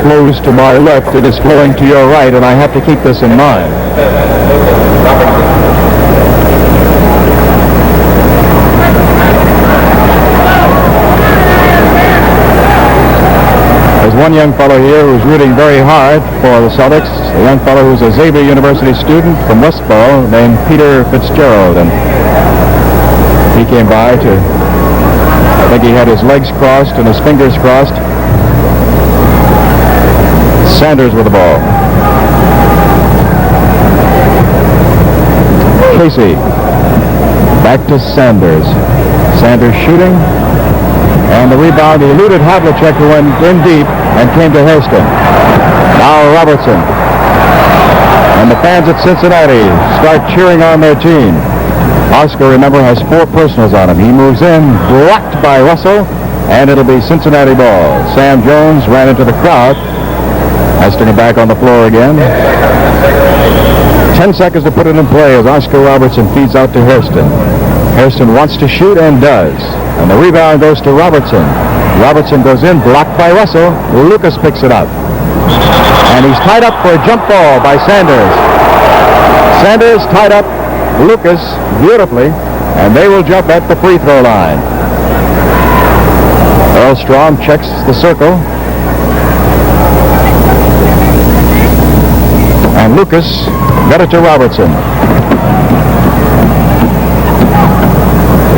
flows to my left, it is flowing to your right, and I have to keep this in mind. There's one young fellow here who's rooting very hard for the Celtics, a young fellow who's a Xavier University student from Westboro named Peter Fitzgerald, and he came by to, I think he had his legs crossed and his fingers crossed. Sanders with the ball. Casey. Back to Sanders. Sanders shooting. And the rebound, he eluded Havlicek, who went in deep and came to Hairston. Now Robertson. And the fans at Cincinnati start cheering on their team. Oscar, remember, has 4 personals on him. He moves in, blocked by Russell, and it'll be Cincinnati ball. Sam Jones ran into the crowd. Has to go back on the floor again. 10 seconds to put it in play as Oscar Robertson feeds out to Hairston. Hairston wants to shoot and does. And the rebound goes to Robertson. Robertson goes in, blocked by Russell. Lucas picks it up. And he's tied up for a jump ball by Sanders. Sanders tied up Lucas beautifully, and they will jump at the free throw line. Earl Strom checks the circle. And Lucas got it to Robertson.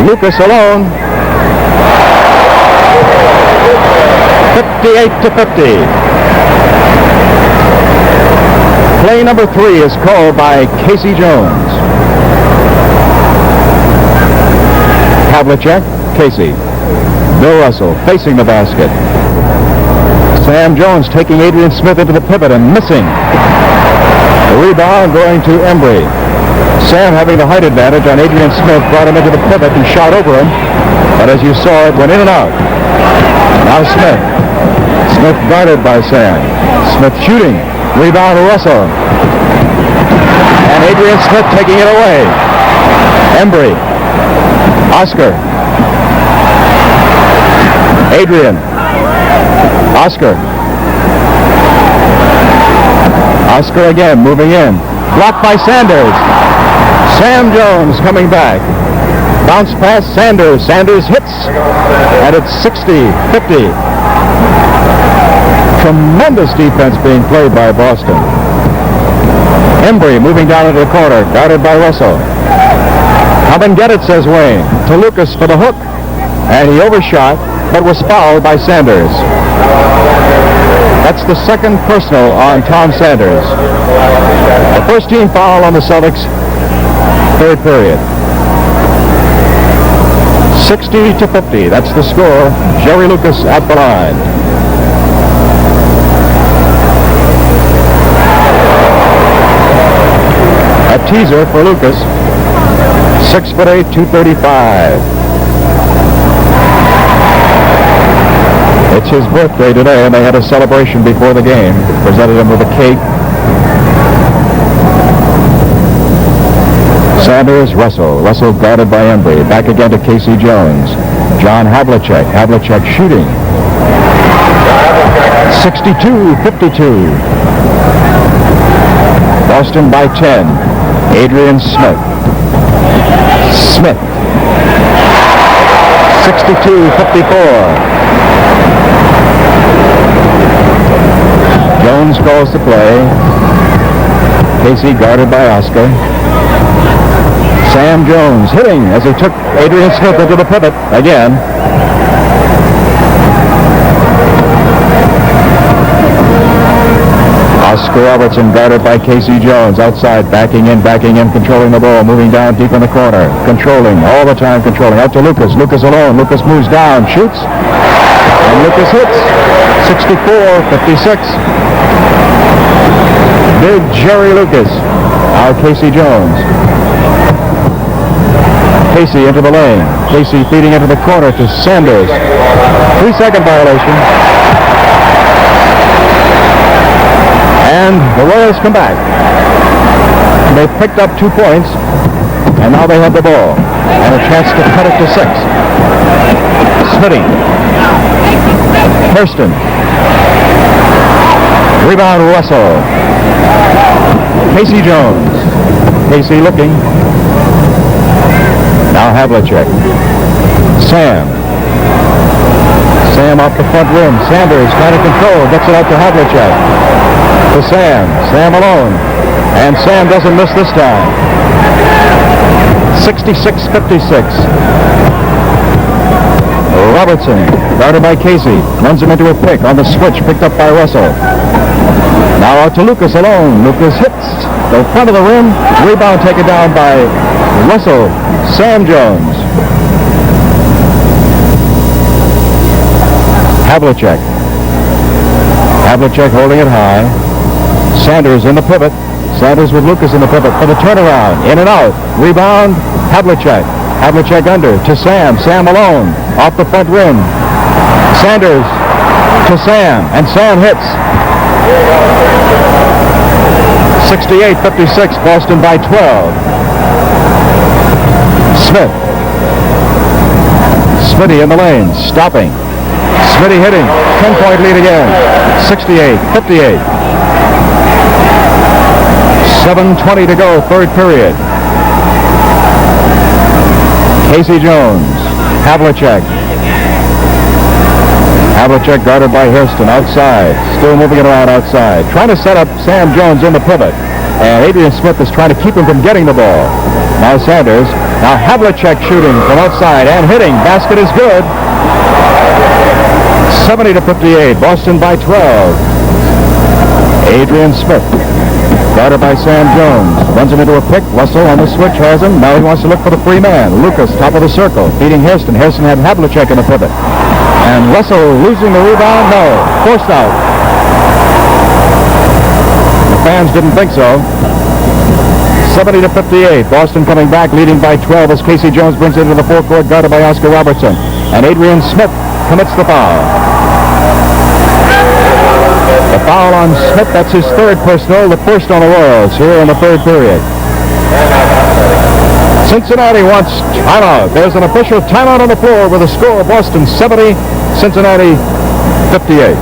Lucas alone. 58-50. Play number 3 is called by Casey Jones. Havlicek, Casey. Bill Russell facing the basket. Sam Jones taking Adrian Smith into the pivot and missing. The rebound going to Embry. Sam, having the height advantage on Adrian Smith, brought him into the pivot and shot over him. But as you saw, it went in and out. Now Smith. Smith guarded by Sam. Smith shooting. Rebound to Russell. And Adrian Smith taking it away. Embry. Oscar. Adrian. Oscar. Oscar again, moving in. Blocked by Sanders. Sam Jones coming back. Bounce pass Sanders. Sanders hits. And it's 60-50. Tremendous defense being played by Boston. Embry moving down into the corner, guarded by Russell. Come and get it, says Wayne. To Lucas for the hook. And he overshot, but was fouled by Sanders. That's the second personal on Tom Sanders. The first team foul on the Celtics, third period. 60-50, that's the score. Jerry Lucas at the line. A teaser for Lucas. 6'8", 235. It's his birthday today, and they had a celebration before the game. Presented him with a cake. Sanders, Russell. Russell guarded by Embry. Back again to Casey Jones. John Havlicek. Havlicek shooting. 62-52. Boston by 10. Adrian Smith. Smith. 62-54. Jones calls the play. Casey guarded by Oscar. Sam Jones hitting as he took Adrian Smith into the pivot again. Oscar Robertson guarded by Casey Jones. Outside, backing in, controlling the ball, moving down deep in the corner. Controlling, all the time controlling. Out to Lucas. Lucas alone. Lucas moves down, shoots. And Lucas hits. 64-56. Big Jerry Lucas. Now Casey Jones. Casey into the lane. Casey feeding into the corner to Sanders. 3-second violation. And the Royals come back. They picked up 2 points, and now they have the ball and a chance to cut it to 6. Smitty. Hairston. Rebound, Russell. Casey Jones. Casey looking. Now Havlicek. Sam off the front rim. Sanders trying to control. Gets it out to Havlicek. To Sam. Sam alone. And Sam doesn't miss this time. 66-56. Robertson, guarded by Casey. Runs him into a pick on the switch. Picked up by Russell. Now out to Lucas alone. Lucas hits the front of the rim. Rebound taken down by Russell. Sam Jones. Havlicek. Havlicek holding it high. Sanders in the pivot. Sanders with Lucas in the pivot for the turnaround. In and out. Rebound. Havlicek. Havlicek under to Sam. Sam alone. Off the front rim. Sanders to Sam. And Sam hits. 68-56. Boston by 12. Smith. Smitty in the lane. Stopping. Smitty hitting. 10-point lead again. 68-58. 7:20 to go, third period. Casey Jones. Havlicek. Havlicek guarded by Hairston outside. Still moving it around outside. Trying to set up Sam Jones in the pivot. And Adrian Smith is trying to keep him from getting the ball. Now Sanders. Now Havlicek shooting from outside and hitting. Basket is good. 70-58. Boston by 12. Adrian Smith. Guarded by Sam Jones. Runs him into a pick. Russell on the switch has him. Now he wants to look for the free man. Lucas, top of the circle, feeding Hairston. Hairston had Havlicek in the pivot. And Russell losing the rebound? No. Forced out. The fans didn't think so. 70-58. Boston coming back, leading by 12 as Casey Jones brings it into the forecourt, guarded by Oscar Robertson. And Adrian Smith commits the foul. The foul on Smith, that's his third personal, the first on the Royals here in the third period. Cincinnati wants timeout. There's an official timeout on the floor with a score of Boston 70, Cincinnati 58.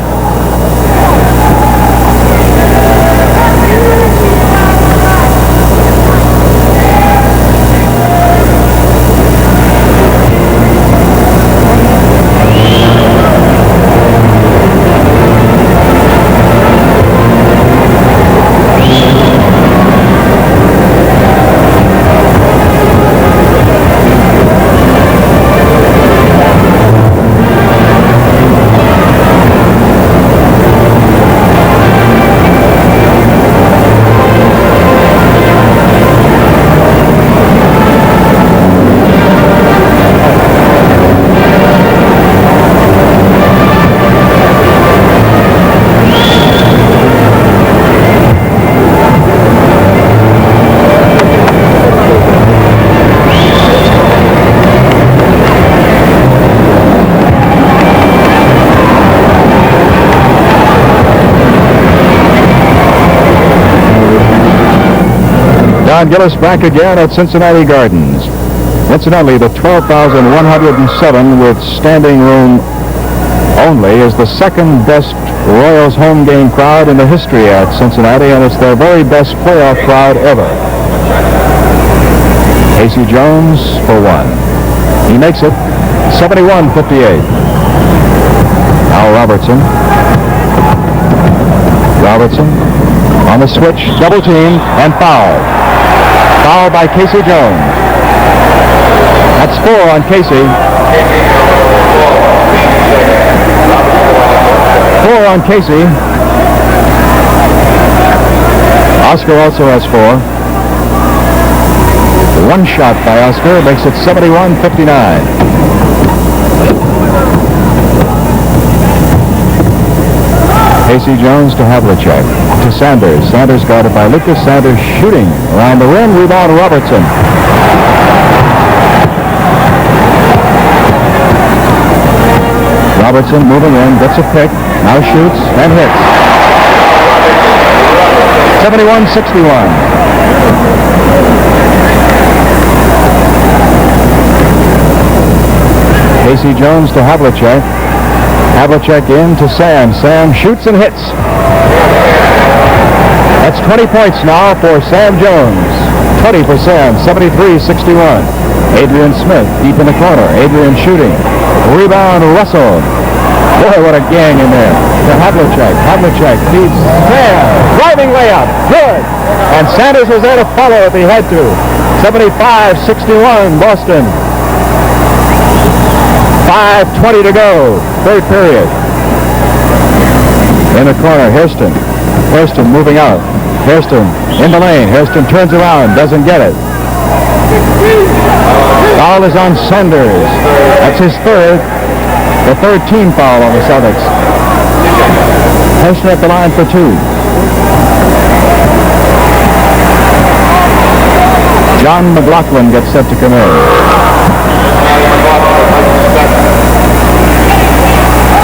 Don Gillis back again at Cincinnati Gardens. Incidentally, the 12,107 with standing room only is the second best Royals home game crowd in the history at Cincinnati, and it's their very best playoff crowd ever. Casey Jones for one. He makes it 71-58. Now Robertson. Robertson on the switch, double team, and foul. Foul by Casey Jones. That's 4 on Casey. 4 on Casey. Oscar also has 4. One shot by Oscar makes it 71-59. Casey Jones to Havlicek. To Sanders. Sanders guarded by Lucas. Sanders shooting around the rim. Rebound Robertson. Robertson moving in. Gets a pick. Now shoots and hits. 71-61. Casey Jones to Havlicek. Havlicek in to Sam. Sam shoots and hits. That's 20 points now for Sam Jones. 20 for Sam, 73-61. Adrian Smith deep in the corner. Adrian shooting. Rebound, Russell. Boy, what a gang in there. To Havlicek. Havlicek feeds Sam. Driving layup. Good. And Sanders was there to follow if he had to. 75-61, Boston. 5:20 to go. Third period. In the corner, Hairston. Hairston moving out. Hairston in the lane. Hairston turns around, doesn't get it. Foul is on Sanders. That's his third. The third team foul on the Celtics. Hairston at the line for two. John McGlocklin gets set to come in.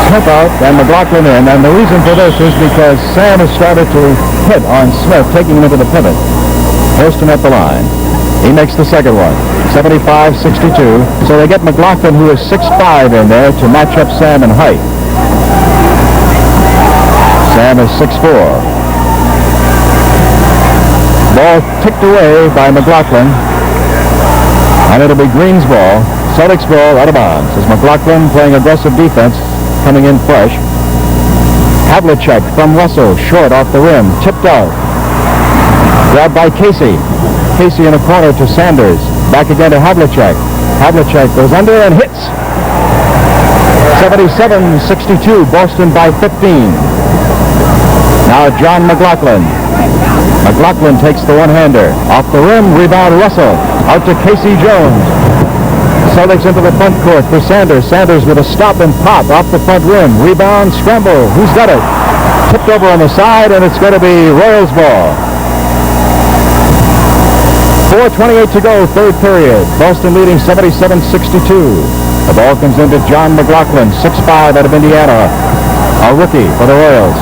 Smith out and McGlocklin in, and the reason for this is because Sam has started to hit on Smith, taking him into the pivot. Hairston at the line. He makes the second one. 75-62. So they get McGlocklin, who is 6'5", in there to match up Sam in height. Sam is 6'4". Ball ticked away by McGlocklin. And it'll be Green's ball. Celtics ball out of bounds. As McGlocklin playing aggressive defense, coming in fresh. Havlicek from Russell, short off the rim, tipped out. Grabbed by Casey. Casey in a corner to Sanders. Back again to Havlicek. Havlicek goes under and hits. 77-62, Boston by 15. Now John McGlocklin. McGlocklin takes the one-hander. Off the rim, rebound Russell. Out to Casey Jones. Celtics into the front court for Sanders. Sanders with a stop and pop off the front rim. Rebound, scramble. Who's got it? Tipped over on the side, and it's going to be Royals ball. 4:28 to go, third period. Boston leading 77-62. The ball comes into John McGlocklin, 6'5", out of Indiana. A rookie for the Royals.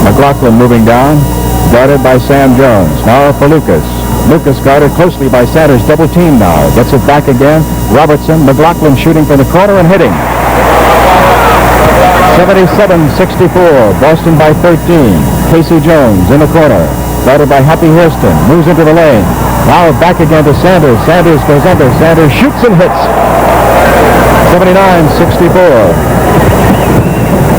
McGlocklin moving down, guarded by Sam Jones. Now for Lucas. Lucas guarded closely by Sanders, double team now. Gets it back again. Robertson, McGlocklin shooting from the corner and hitting. 77-64, Boston by 13. Casey Jones in the corner. Guarded by Happy Hairston. Moves into the lane. Now back again to Sanders. Sanders goes under. Sanders shoots and hits. 79-64.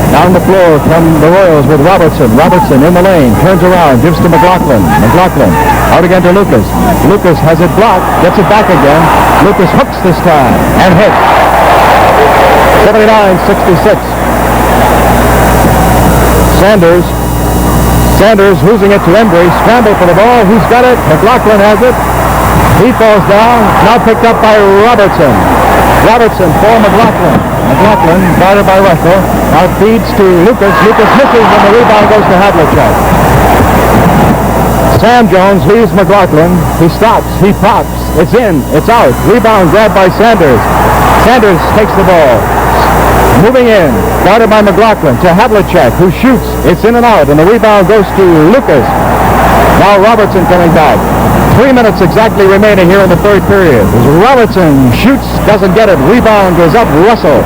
Down the floor come the Royals with Robertson. Robertson in the lane. Turns around. Gives to McGlocklin. McGlocklin out again to Lucas. Lucas has it blocked. Gets it back again. Lucas hooks this time and hits. 79-66. Sanders losing it to Embry. Scramble for the ball. Who's got it? McGlocklin has it. He falls down. Now picked up by Robertson. Robertson for McGlocklin. McGlocklin guarded by Russell. Now feeds to Lucas. Lucas misses and the rebound goes to Havlicek. Sam Jones leaves McGlocklin. He stops. He pops. It's in. It's out. Rebound grabbed by Sanders. Sanders takes the ball. Moving in, guarded by McGlocklin to Havlicek, who shoots. It's in and out, and the rebound goes to Lucas. Now Robertson coming back. 3 minutes exactly remaining here in the third period. As Robertson shoots, doesn't get it. Rebound goes up, Russell.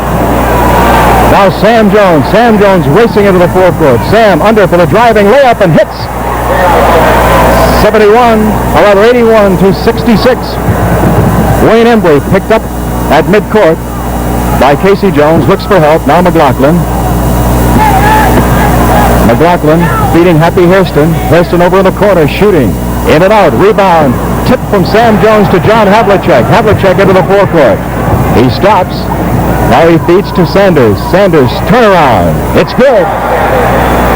Now Sam Jones. Sam Jones racing into the forecourt. Sam under for the driving layup and hits. 81-66. Wayne Embry picked up at midcourt by Casey Jones, looks for help. Now McGlocklin. McGlocklin feeding Happy Hairston. Hairston over in the corner, shooting. In and out, rebound. Tip from Sam Jones to John Havlicek. Havlicek into the forecourt. He stops. Now he feeds to Sanders. Sanders, turnaround. It's good.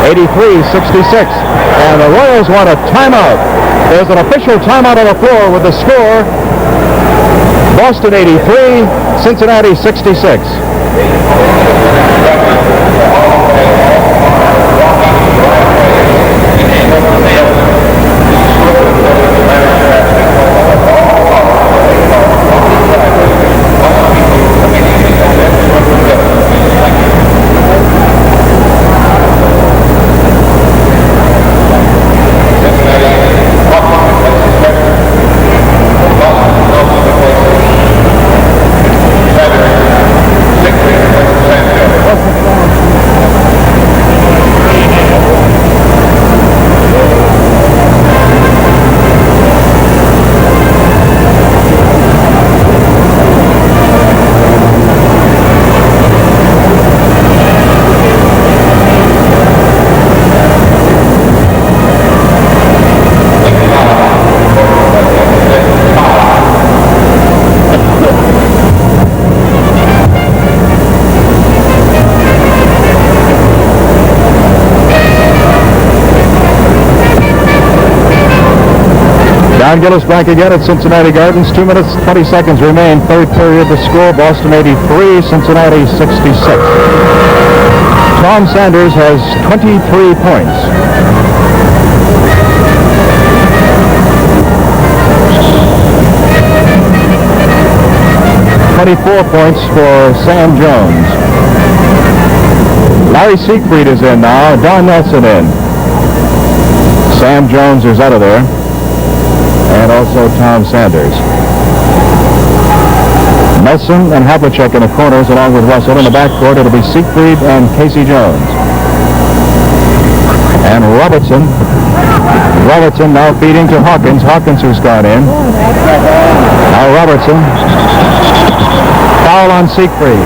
83-66. And the Royals want a timeout. There's an official timeout on the floor with the score. Boston 83, Cincinnati 66. John Gillis back again at Cincinnati Gardens. 2 minutes, 20 seconds remain. Third period, the score, Boston 83, Cincinnati 66. Tom Sanders has 23 points. Points for Sam Jones. Larry Siegfried is in now. Don Nelson in. Sam Jones is out of there. And also Tom Sanders. Nelson and Havlicek in the corners along with Russell. In the backcourt, it'll be Siegfried and Casey Jones. And Robertson. Robertson now feeding to Hawkins. Hawkins who's gone in. Now Robertson. Foul on Siegfried.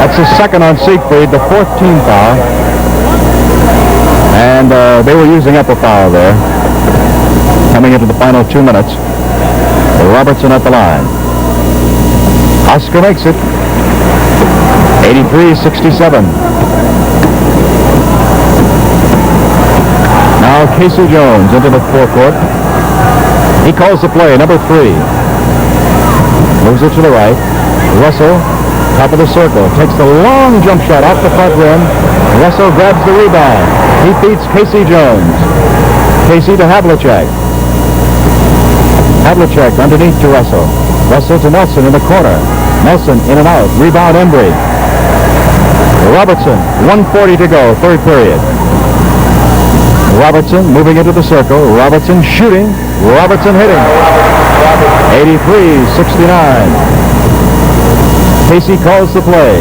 That's the second on Siegfried, the 14th foul. And they were using up a foul there. Coming into the final 2 minutes. Robertson at the line. Oscar makes it. 83-67. Now Casey Jones into the forecourt. He calls the play, number 3. Moves it to the right. Russell, top of the circle, takes the long jump shot off the front rim. Russell grabs the rebound. He feeds Casey Jones. Casey to Havlicek. Havlicek underneath to Russell. Russell to Nelson in the corner. Nelson in and out. Rebound Embry. Robertson, 1:40 to go, third period. Robertson moving into the circle. Robertson shooting. Robertson hitting. 83-69. Casey calls the play.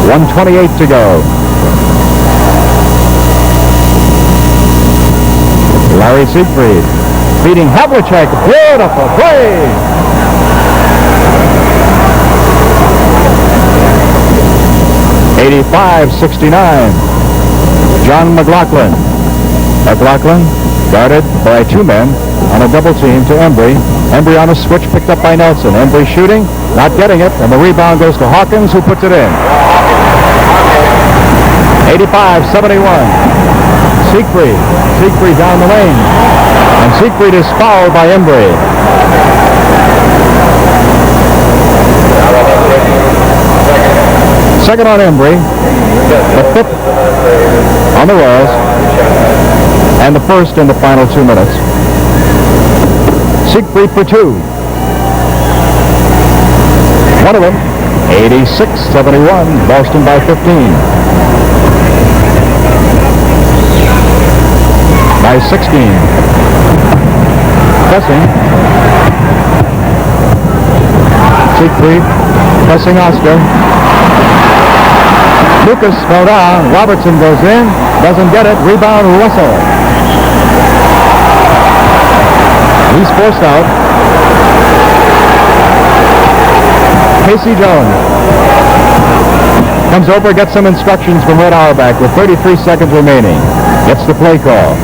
1:28 to go. Larry Siegfried feeding Havlicek. Beautiful play. (85-69). John McGlocklin. McGlocklin guarded by 2 men on a double team to Embry. Embry on a switch picked up by Nelson. Embry shooting, not getting it, and the rebound goes to Hawkins, who puts it in. 85-71. Siegfried down the lane. And Siegfried is fouled by Embry. Second on Embry. The 5th on the Royals. And the first in the final 2 minutes. Siegfried for 2. One of them, 86-71. Boston by 15. By 16. Pressing. Siegfried pressing Oscar. Lucas fell down. Robertson goes in. Doesn't get it. Rebound Russell. He's forced out. Casey Jones comes over, gets some instructions from Red Auerbach with 33 seconds remaining. Gets the play call.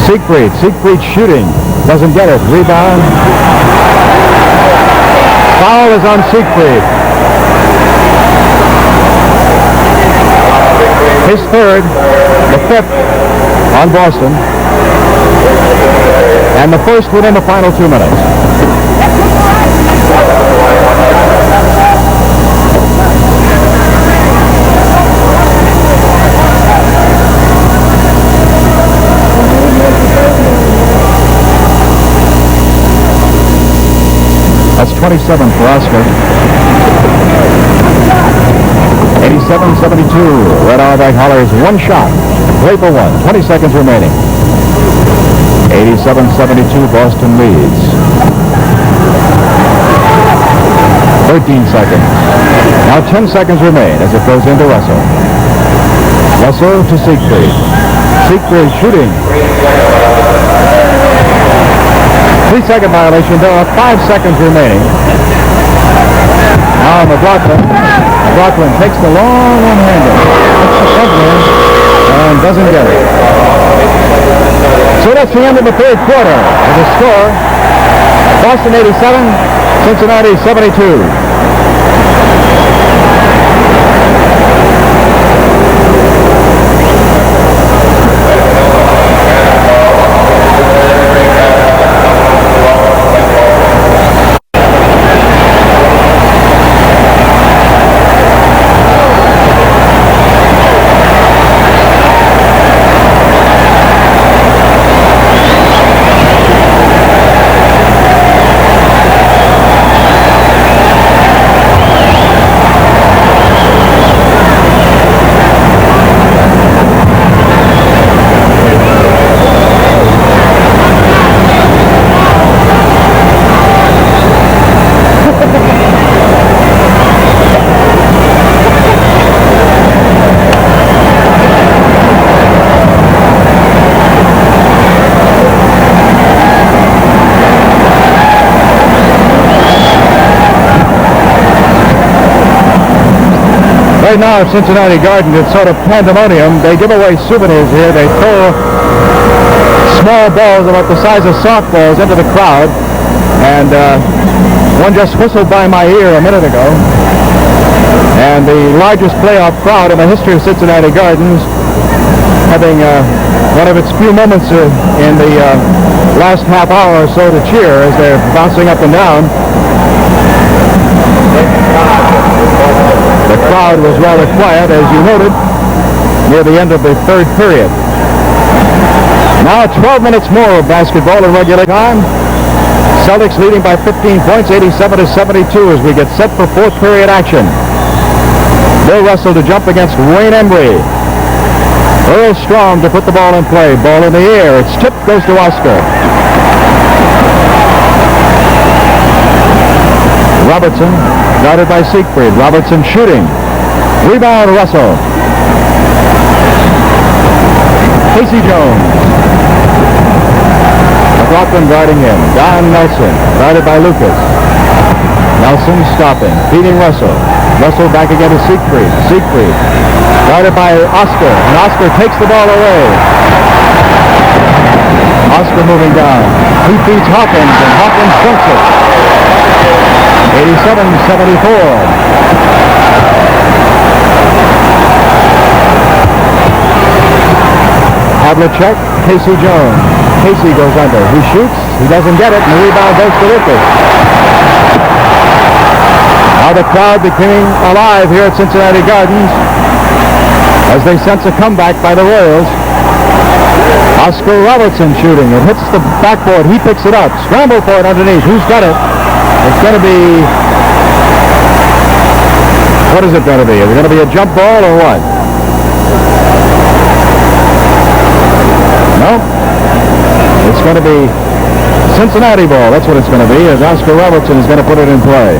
Siegfried shooting. Doesn't get it. Rebound. Foul is on Siegfried. His third, the 5th on Boston, and the first within the final 2 minutes. That's 27 for Oscar. 87-72. Red Auerbach hollers one shot. Play for one. 20 seconds remaining. 87-72. Boston leads. 13 seconds. Now 10 seconds remain as it goes into Russell. Russell to Siegfried. Siegfried shooting. 3-second violation. There are 5 seconds remaining. Now McGlocklin takes the long one-hander. And doesn't get it. So that's the end of the third quarter. And the score, Boston 87, Cincinnati 72. right now at Cincinnati Gardens, it's sort of pandemonium. They give away souvenirs here. They throw small balls about the size of softballs into the crowd. And one just whistled by my ear a minute ago. And the largest playoff crowd in the history of Cincinnati Gardens, having one of its few moments in the last half hour or so to cheer as they're bouncing up and down. The crowd was rather quiet, as you noted, near the end of the third period. Now 12 minutes more of basketball in regular time. Celtics leading by 15 points, 87-72 as we get set for fourth period action. Bill Russell to jump against Wayne Embry. Earl Strom to put the ball in play. Ball in the air. It's tipped, goes to Oscar. Robertson, guarded by Siegfried. Robertson shooting. Rebound, Russell. Casey Jones. McGlocklin guarding him. Don Nelson, guarded by Lucas. Nelson stopping, feeding Russell. Russell back again to Siegfried. Siegfried, guarded by Oscar, and Oscar takes the ball away. Oscar moving down. He feeds Hawkins, and Hawkins dunks it. 87-74. Havlicek, Casey Jones. Casey goes under. He shoots. He doesn't get it, and the rebound goes to Lucas. Now the crowd becoming alive here at Cincinnati Gardens as they sense a comeback by the Royals. Oscar Robertson shooting. It hits the backboard. He picks it up. Scramble for it underneath. Who's got it? It's going to be... What is it going to be? Is it going to be a jump ball or what? No? It's going to be Cincinnati ball. That's what it's going to be, as Oscar Robertson is going to put it in play.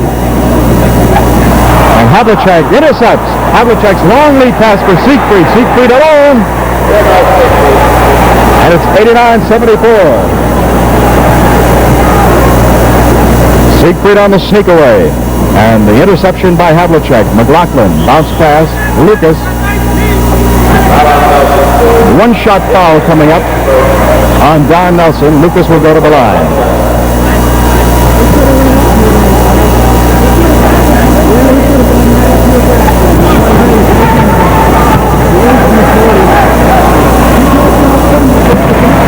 And Havlicek intercepts. Havlicek's long lead pass for Siegfried. Siegfried alone. And it's 89-74. Siegfried on the sneak away. And the interception by Havlicek. McGlocklin, bounce pass. Lucas. One shot foul coming up on Don Nelson. Lucas will go to the line.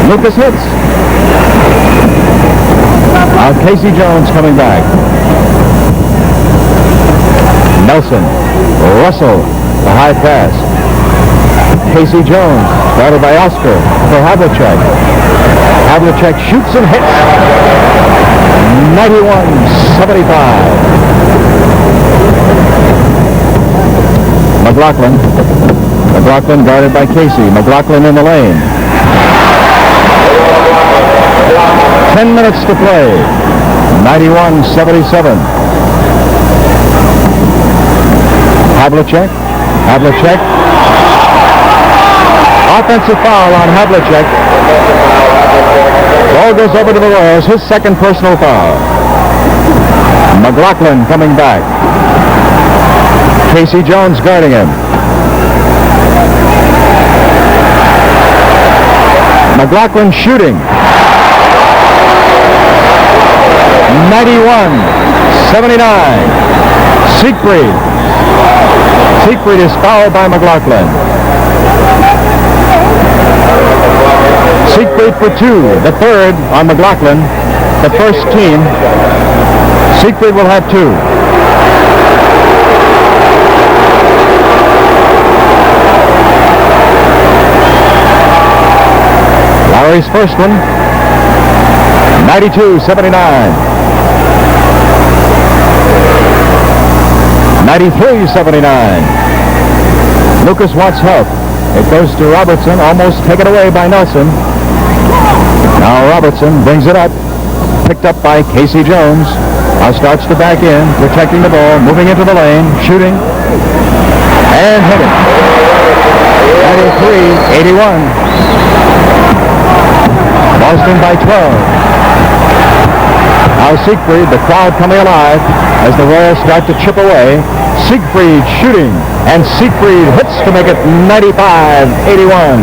Lucas hits. Now Casey Jones coming back. Nelson. Russell. The high pass. Casey Jones, guarded by Oscar for Havlicek. Havlicek shoots and hits. 91-75. McGlocklin. McGlocklin guarded by Casey. McGlocklin in the lane. 10 minutes to play. 91-77. Havlicek. Havlicek. Offensive foul on Havlicek. Ball goes over to the Royals. His second personal foul. McGlocklin coming back. Casey Jones guarding him. McGlocklin shooting. 91-79. Siegfried. Siegfried is fouled by McGlocklin. Siegfried for two. The third on McGlocklin. The first team. Siegfried will have two. Lowry's first one. 92-79. 93-79. Lucas wants help. It goes to Robertson, almost taken away by Nelson. Now Robertson brings it up. Picked up by Casey Jones. Now starts to back in, protecting the ball, moving into the lane, shooting, and hitting. 93-81. Boston by 12. Now Siegfried, the crowd coming alive as the Royals start to chip away. Siegfried shooting, and Siegfried hits to make it 95-81.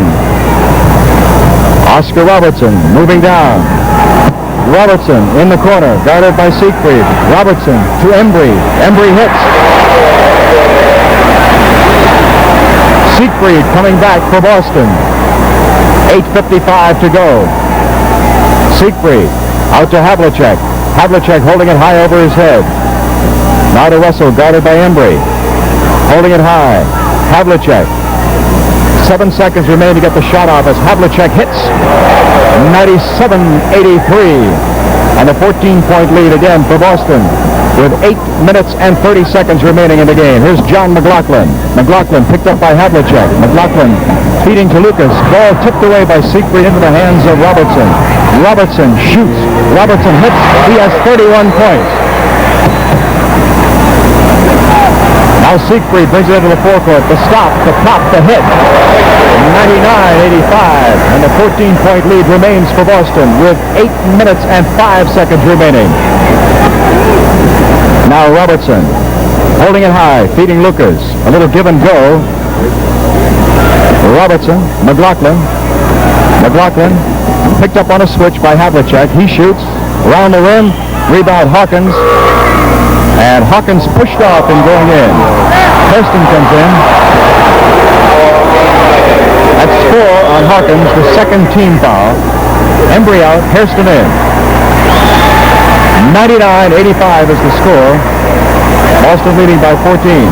Oscar Robertson moving down. Robertson in the corner, guarded by Siegfried. Robertson to Embry. Embry hits. Siegfried coming back for Boston. 8:55 to go. Siegfried out to Havlicek. Havlicek holding it high over his head. Now to Russell, guarded by Embry. Holding it high. Havlicek. 7 seconds remain to get the shot off as Havlicek hits. 97-83. And a 14-point lead again for Boston with 8 minutes and 30 seconds remaining in the game. Here's John McGlocklin. McGlocklin picked up by Havlicek. McGlocklin feeding to Lucas. Ball tipped away by Siegfried into the hands of Robertson. Robertson shoots. Robertson hits. He has 31 points. Now Siegfried brings it into the forecourt. The stop, the pop, the hit. 99-85. And the 14-point lead remains for Boston with 8 minutes and 5 seconds remaining. Now Robertson holding it high, feeding Lucas. A little give and go. Robertson, McGlocklin. McGlocklin picked up on a switch by Havlicek. He shoots around the rim. Rebound Hawkins. And Hawkins pushed off and going in. Hairston comes in. That's 4 on Hawkins, the second team foul. Embry out, Hairston in. 99-85 is the score. Boston leading by 14.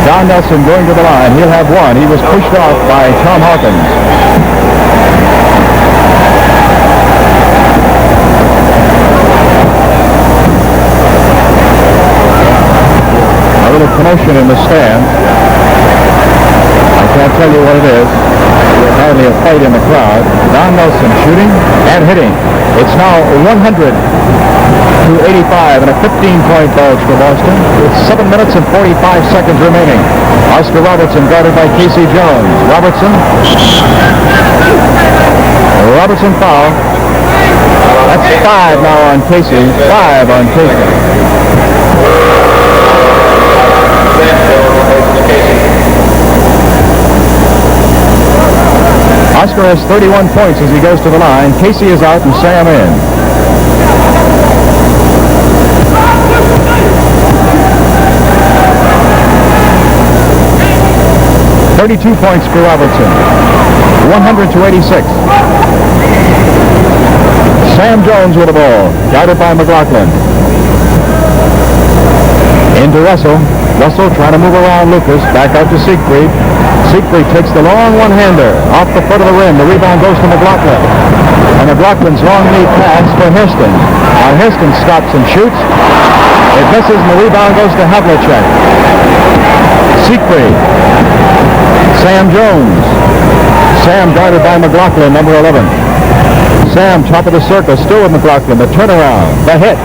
Don Nelson going to the line. He'll have one. He was pushed off by Tom Hawkins. A little commotion in the stand. I can't tell you what it is. Apparently a fight in the crowd. Don Nelson shooting and hitting. It's now 100-85 and a 15-point bulge for Boston with 7 minutes and 45 seconds remaining. Oscar Robertson guarded by Casey Jones. Robertson foul. That's 5 now on Casey. 5 on Casey. Oscar has 31 points as he goes to the line. Casey is out and Sam in. .32 points for Robertson. 100-86. Sam Jones with the ball, guarded by McGlocklin. Into Russell. Russell trying to move around Lucas. Back out to Siegfried. Siegfried takes the long one-hander off the foot of the rim. The rebound goes to McGlocklin. And McGlocklin's long knee pass for Hairston. Now Hairston stops and shoots. It misses and the rebound goes to Havlicek. Siegfried. Sam Jones. Sam guarded by McGlocklin, number 11. Sam, top of the circle, still with McGlocklin. The turnaround, the hit.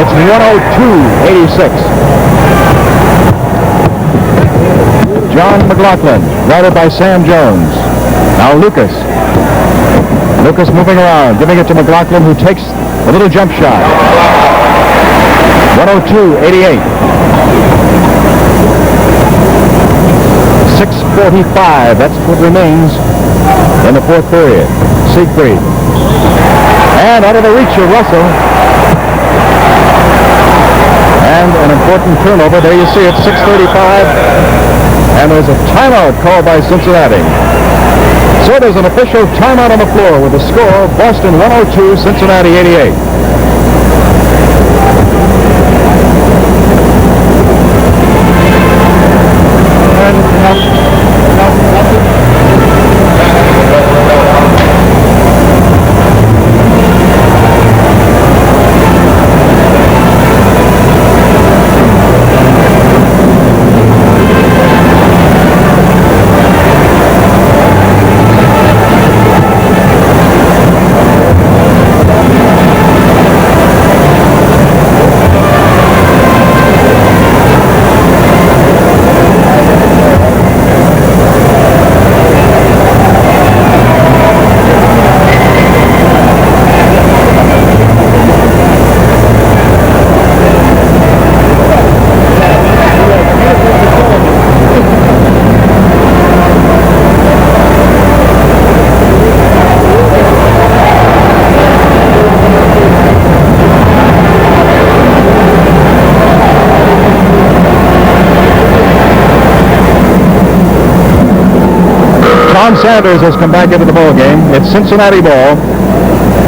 It's 102-86. John McGlocklin, guarded by Sam Jones. Now Lucas. Lucas moving around, giving it to McGlocklin, who takes a little jump shot. 102-88. 6:45, that's what remains in the fourth period. Siegfried. And out of the reach of Russell. And an important turnover. There you see it, 6:35. And there's a timeout called by Cincinnati. So there's an official timeout on the floor with the score, Boston 102, Cincinnati 88. Tom Sanders has come back into the ball game. It's Cincinnati ball.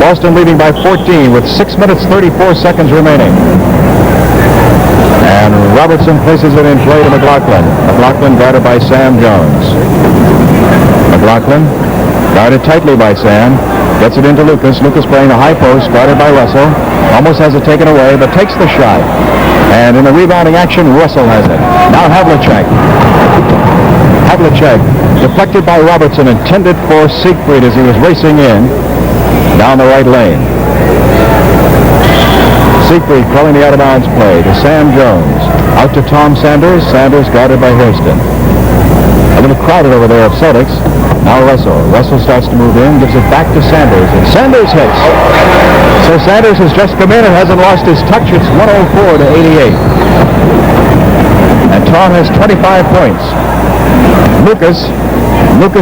Boston leading by 14 with 6 minutes 34 seconds remaining. And Robertson places it in play to McGlocklin. McGlocklin guarded by Sam Jones. McGlocklin guarded tightly by Sam. Gets it into Lucas. Lucas playing the high post, guarded by Russell. Almost has it taken away, but takes the shot. And in the rebounding action, Russell has it. Now Havlicek. Havlicek deflected by Robertson, intended for Siegfried as he was racing in down the right lane. Siegfried calling the out-of-bounds play to Sam Jones. Out to Tom Sanders. Sanders guarded by Hairston. A little crowded over there of Celtics. Now Russell. Russell starts to move in, gives it back to Sanders, and Sanders hits. So Sanders has just come in and hasn't lost his touch. It's 104 to 88. And Tom has 25 points. Lucas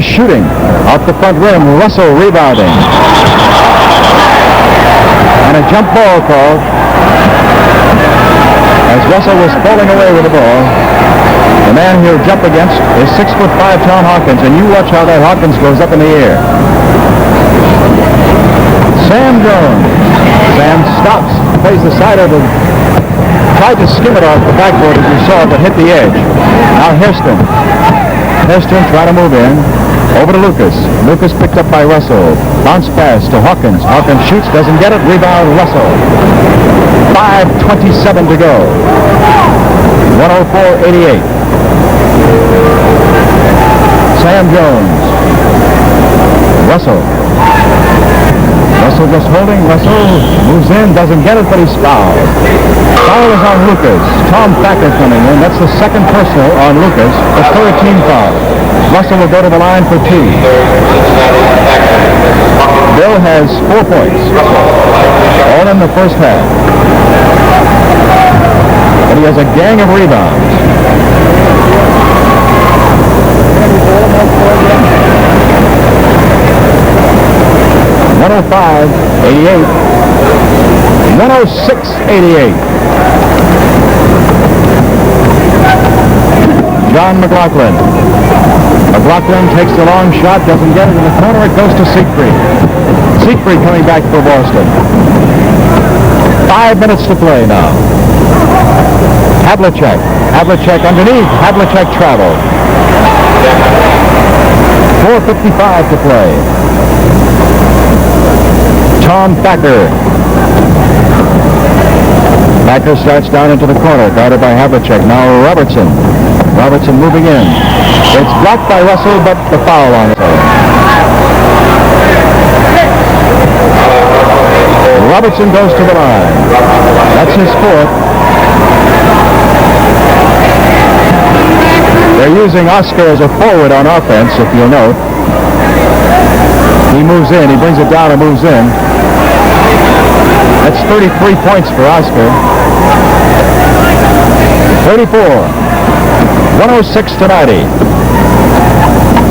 shooting off the front rim. Russell rebounding. And a jump ball called as Russell was falling away with the ball. The man he'll jump against is 6'5" Tom Hawkins, and you watch how that Hawkins goes up in the air. Sam Jones. Sam stops, plays the side of the, tried to skim it off the backboard as you saw, but hit the edge. Now Hairston. Hairston trying to move in. Over to Lucas. Lucas picked up by Russell. Bounce pass to Hawkins. Hawkins shoots, doesn't get it. Rebound Russell. 5:27 to go. 104-88. Sam Jones. Russell. Russell just holding. Russell moves in, doesn't get it, but he's fouled. Foul is on Lucas. Tom Thacker coming in. That's the second personal on Lucas. The third team foul. Russell will go to the line for 2. Bill has 4 points. All in the first half. But he has a gang of rebounds. 105-88. 106-88. John McGlocklin. McGlocklin takes the long shot, doesn't get it in the corner. It goes to Siegfried. Siegfried coming back for Boston. 5 minutes to play now. Havlicek. Havlicek underneath. Havlicek traveled. 4:55 to play. Tom Thacker. Thacker starts down into the corner, guarded by Havlicek. Now Robertson. Robertson moving in. It's blocked by Russell, but the foul on it. Robertson goes to the line. That's his 4th. They're using Oscar as a forward on offense, if you'll note. He moves in. He brings it down and moves in. That's 33 points for Oscar. 34. 106-90.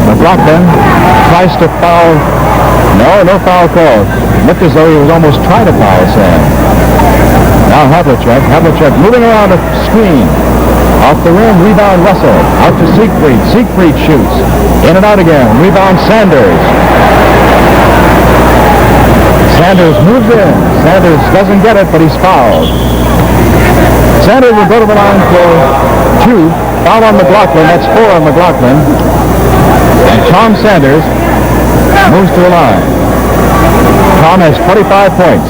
McGlocklin tries to foul. No foul call. Looked as though he was almost trying to foul Sam. Now Havlicek. Havlicek moving around the screen. Off the rim, rebound Russell. Out to Siegfried. Siegfried shoots. In and out again. Rebound Sanders. Sanders moves in. Sanders doesn't get it, but he's fouled. Sanders will go to the line for 2. Foul on McGlocklin. That's 4 on McGlocklin. And Tom Sanders moves to the line. Tom has 25 points.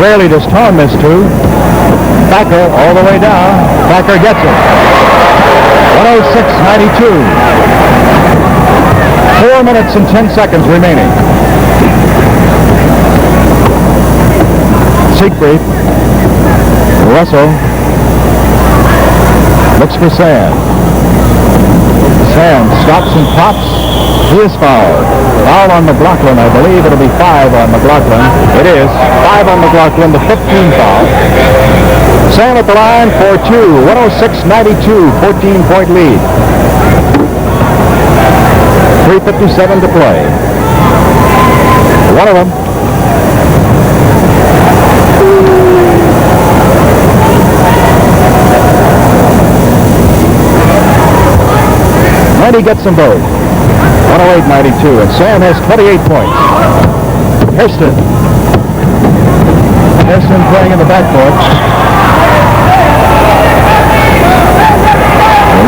Rarely does Tom miss 2. Thacker all the way down. Thacker gets it. 106-92. 4 minutes and 10 seconds remaining. Siegfried. Russell. Looks for Sam. Sam stops and pops. He is fouled. Foul on McGlocklin. I believe it'll be 5 on McGlocklin. It is. 5 on McGlocklin, the 15th foul. Sam at the line for 2. 106-92. 14-point lead. 3 3:57 to play. One of them. And he gets them both. 108-92, and Sam has 28 points. Hairston. Hairston playing in the backcourt.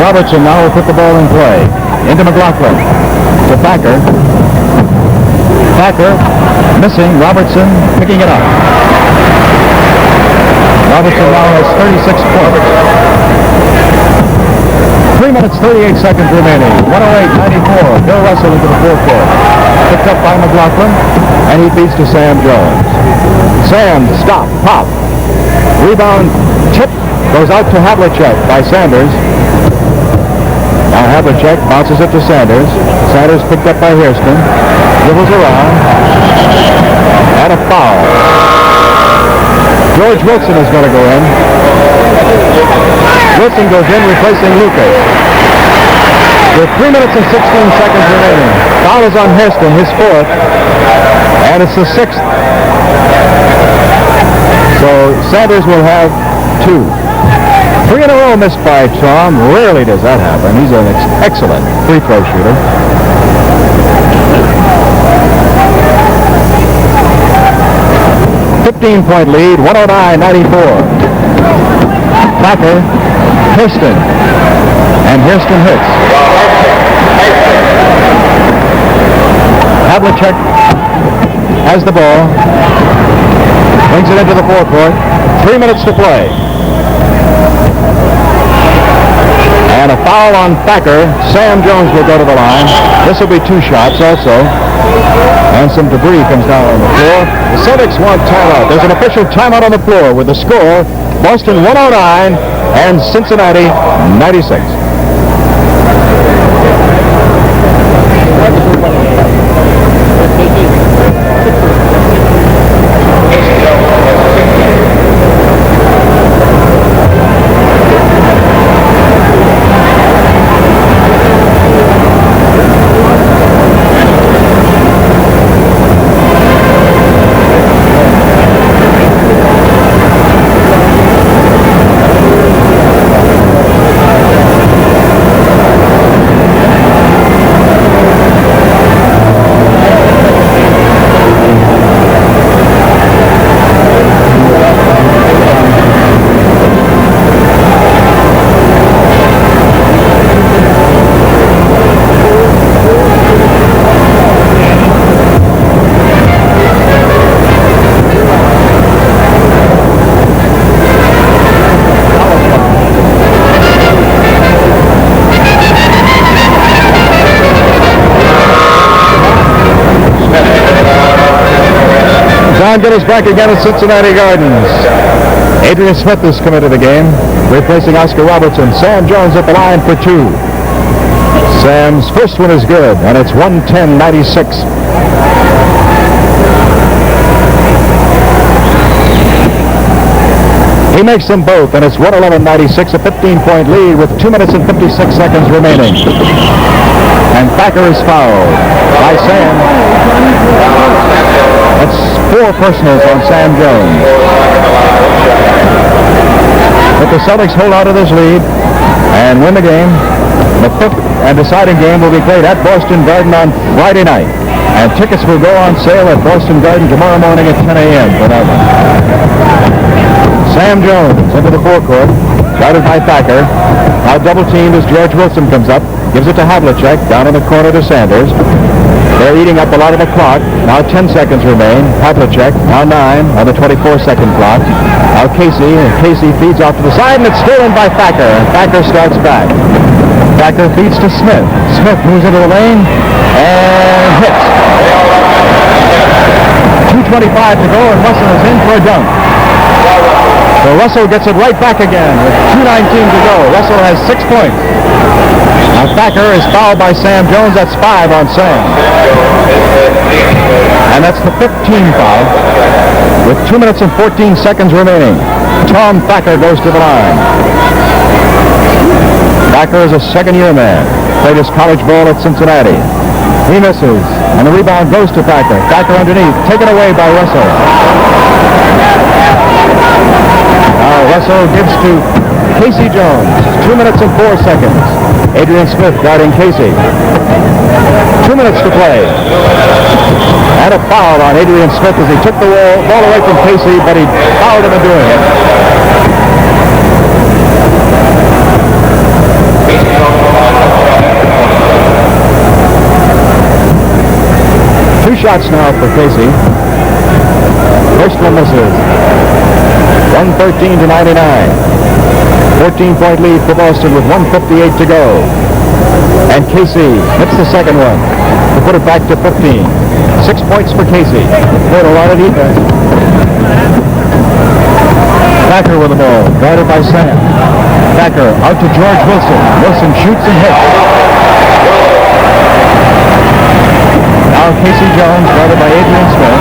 Robertson now will put the ball in play. Into McGlocklin. To Thacker. Thacker missing. Robertson picking it up. Robertson now has 36 points. 3 minutes, 38 seconds remaining. 108-94. Bill Russell into the forecourt. Picked up by McGlocklin, and he feeds to Sam Jones. Sam, stop, pop. Rebound, tip, goes out to Havlicek by Sanders. Now Havlicek bounces it to Sanders. Sanders picked up by Hairston. Dribbles around. And a foul. George Wilson is going to go in. Wilson goes in, replacing Lucas. With 3 minutes and 16 seconds remaining. Foul is on Hairston, his fourth. And it's the sixth. So Sanders will have 2. 3 in a row missed by Tom. Rarely does that happen. He's an excellent free throw shooter. .-point lead, 109-94. Thacker, Hairston, and Hairston hits. Havlicek has the ball, brings it into the forecourt. 3 minutes to play. And a foul on Thacker. Sam Jones will go to the line. This will be 2 shots also. And some debris comes down on the floor. The Celtics want timeout. There's an official timeout on the floor with the score, Boston 109 and Cincinnati 96. Get us back again at Cincinnati Gardens. Adrian Smith has come into the game, replacing Oscar Robertson. Sam Jones at the line for 2. Sam's first one is good, and it's 110-96. He makes them both, and it's 111-96, a 15-point lead with 2 minutes and 56 seconds remaining. And Thacker is fouled by Sam. That's 4 personals on Sam Jones. But the Celtics hold out of this lead and win the game. The 5th and deciding game will be played at Boston Garden on Friday night. And tickets will go on sale at Boston Garden tomorrow morning at 10 a.m. for that one. Sam Jones into the forecourt, guarded by Thacker. Now double teamed as George Wilson comes up. Gives it to Havlicek, down in the corner to Sanders. They're eating up a lot of the clock. Now 10 seconds remain. Havlicek, now 9 on the 24-second clock. Now Casey feeds off to the side, and it's stolen by Thacker, and Thacker starts back. Thacker feeds to Smith. Smith moves into the lane, and hits. 2:25 to go, and Russell is in for a dunk. So Russell gets it right back again with 2:19 to go. Russell has 6 points. Now Thacker is fouled by Sam Jones. That's 5 on Sam. And that's the 15th foul with 2 minutes and 14 seconds remaining. Tom Thacker goes to the line. Thacker is a second-year man. Played his college ball at Cincinnati. He misses, and the rebound goes to Thacker. Thacker underneath, taken away by Russell. Now Russell gives to Casey Jones. 2 minutes and 4 seconds. Adrian Smith guarding Casey. 2 minutes to play. And a foul on Adrian Smith as he took the ball away from Casey, but he fouled him in doing it. Two shots now for Casey. First one misses. 113 to 99. 14-point lead for Boston with 1:58 to go. And Casey hits the second one to put it back to 15. 6 points for Casey. Played a lot of defense. Thacker with the ball, guarded by Sam. Thacker out to George Wilson. Wilson shoots and hits. Now Casey Jones, guarded by Adrian Smith.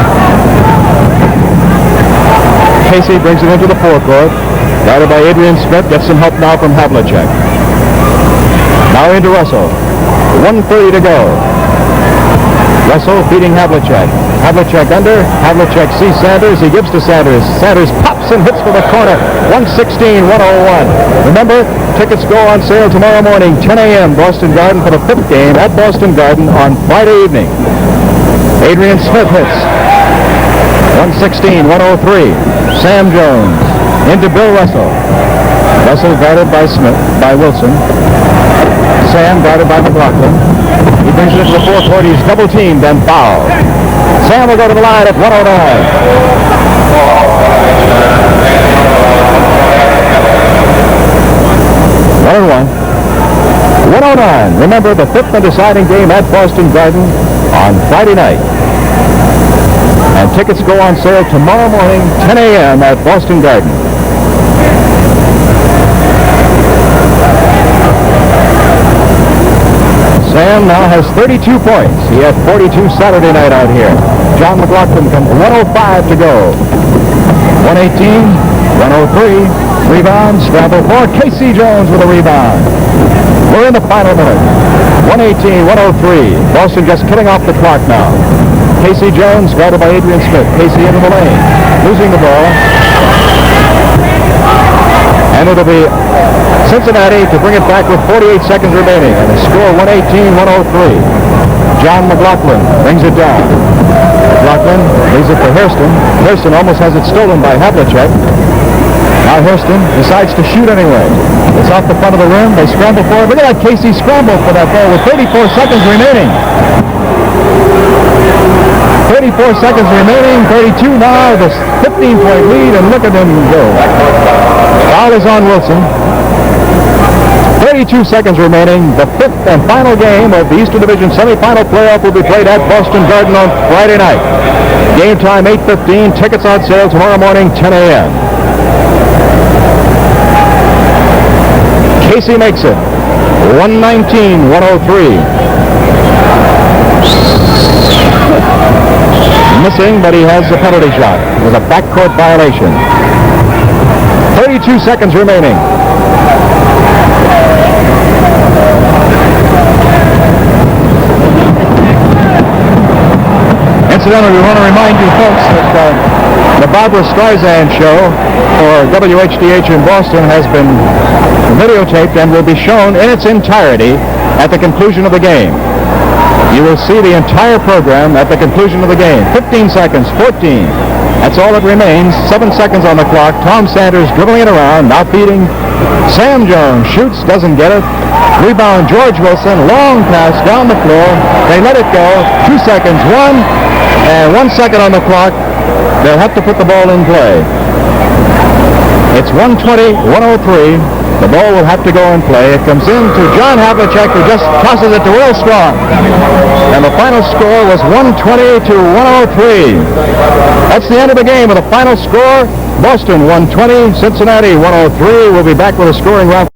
Casey brings it into the forecourt. Guarded by Adrian Smith, gets some help now from Havlicek. Now into Russell. 1:30 to go. Russell feeding Havlicek. Havlicek under. Havlicek sees Sanders. He gives to Sanders. Sanders pops and hits for the corner. 116-101. Remember, tickets go on sale tomorrow morning, 10 a.m. Boston Garden for the 5th game at Boston Garden on Friday evening. Adrian Smith hits. 116-103. Sam Jones into Bill Russell. Russell guarded by Wilson. Sam guarded by McGlocklin. He brings it into the forecourt. He's double teamed and fouled. Sam will go to the line at 109. 1-1. 109. Remember, the 5th and deciding game at Boston Garden on Friday night. And tickets go on sale tomorrow morning, 10 a.m. at Boston Garden. Sam now has 32 points. He had 42 Saturday night out here. John McGlocklin comes 105 to go. 118, 103. Rebound, scramble for Casey Jones with a rebound. We're in the final minute. 118, 103. Boston just killing off the clock now. Casey Jones guarded by Adrian Smith. Casey into the lane. Losing the ball. And it'll be Cincinnati to bring it back with 48 seconds remaining. And the score 118-103. John McGlocklin brings it down. McGlocklin leaves it for Hairston. Hairston almost has it stolen by Havlicek. Now Hairston decides to shoot anyway. It's off the front of the rim. They scramble for it. Look at that Casey scramble for that ball with 34 seconds remaining. 34 seconds remaining. 32 now. The 15-point lead, and look at them go. Foul is on Wilson. 32 seconds remaining. The 5th and final game of the Eastern Division semifinal playoff will be played at Boston Garden on Friday night. Game time 8:15. Tickets on sale tomorrow morning, 10 a.m. Casey makes it. 119-103. Missing, but he has a penalty shot. It was a backcourt violation. 32 seconds remaining. Incidentally, we want to remind you folks that the Barbra Streisand show for WHDH in Boston has been videotaped and will be shown in its entirety at the conclusion of the game. You will see the entire program at the conclusion of the game. 15 seconds, 14. That's all that remains. 7 seconds on the clock. Tom Sanders dribbling it around, now feeding. Sam Jones shoots, doesn't get it. Rebound, George Wilson. Long pass down the floor. They let it go. 2 seconds, 1. And 1 second on the clock. They'll have to put the ball in play. It's 120-103. The ball will have to go in play. It comes in to John Havlicek, who just tosses it to Will Strong. And the final score was 120-103. That's the end of the game with a final score. Boston 120, Cincinnati 103. We'll be back with a scoring round.